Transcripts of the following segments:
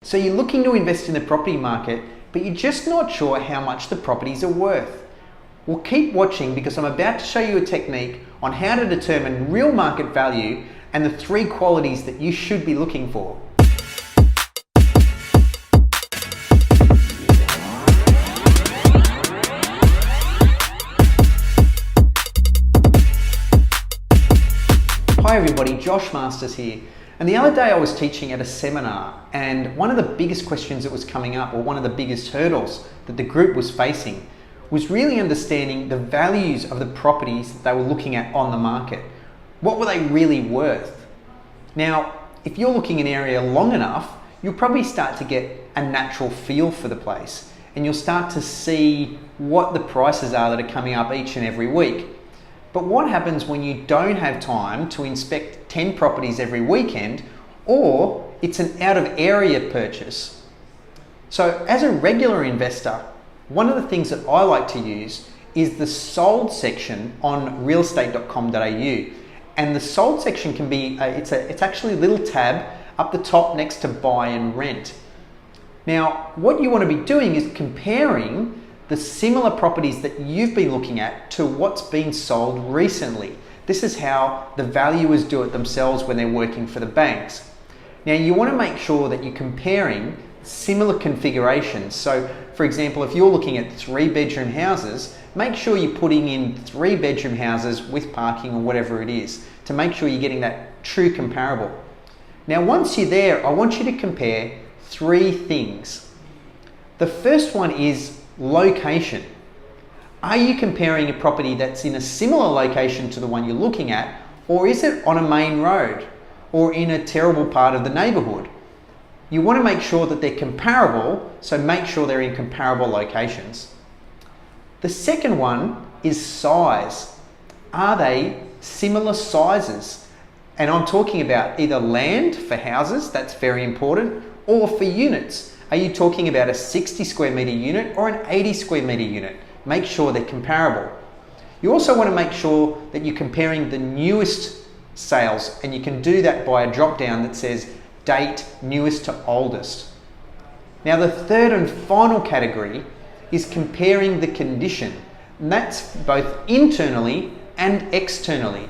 So you're looking to invest in the property market, but you're just not sure how much the properties are worth. Well, keep watching because I'm about to show you a technique on how to determine real market value and the 3 qualities that you should be looking for. Hi everybody, Josh Masters here. And the other day I was teaching at a seminar, and one of the biggest questions that was coming up, or one of the biggest hurdles that the group was facing, was really understanding the values of the properties that they were looking at on the market. What were they really worth? Now, if you're looking in an area long enough, you'll probably start to get a natural feel for the place, and you'll start to see what the prices are that are coming up each and every week. But what happens when you don't have time to inspect 10 properties every weekend, or it's an out of area purchase? So as a regular investor, one of the things that I like to use is the sold section on realestate.com.au. And the sold section can be, it's actually a little tab up the top next to buy and rent. Now, what you want to be doing is comparing the similar properties that you've been looking at to what's been sold recently. This is how the valuers do it themselves when they're working for the banks. Now, you want to make sure that you're comparing similar configurations. So, for example, if you're looking at 3-bedroom houses, make sure you're putting in 3-bedroom houses with parking or whatever it is to make sure you're getting that true comparable. Now, once you're there, I want you to compare 3 things. The first one is location. Are you comparing a property that's in a similar location to the one you're looking at, or is it on a main road or in a terrible part of the neighborhood? You want to make sure that they're comparable, so make sure they're in comparable locations. The second one is size. Are they similar sizes? And I'm talking about either land for houses, that's very important, or for units. Are you talking about a 60 square meter unit or an 80 square meter unit? Make sure they're comparable. You also want to make sure that you're comparing the newest sales, and you can do that by a drop down that says date newest to oldest. Now, the third and final category is comparing the condition, and that's both internally and externally.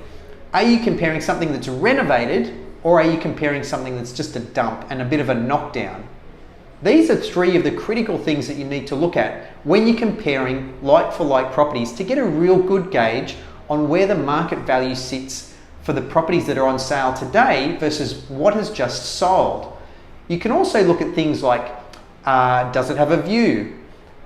Are you comparing something that's renovated, or are you comparing something that's just a dump and a bit of a knockdown? These are 3 of the critical things that you need to look at when you're comparing like-for-like properties to get a real good gauge on where the market value sits for the properties that are on sale today versus what has just sold. You can also look at things like, does it have a view?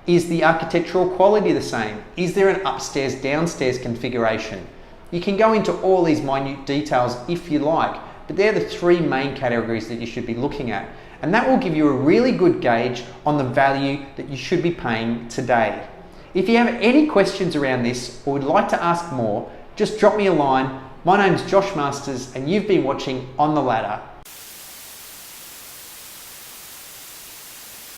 Is the architectural quality the same? Is there an upstairs, downstairs configuration? You can go into all these minute details if you like, but they're the 3 main categories that you should be looking at. And that will give you a really good gauge on the value that you should be paying today. If you have any questions around this or would like to ask more, just drop me a line. My name's Josh Masters and you've been watching On the Ladder.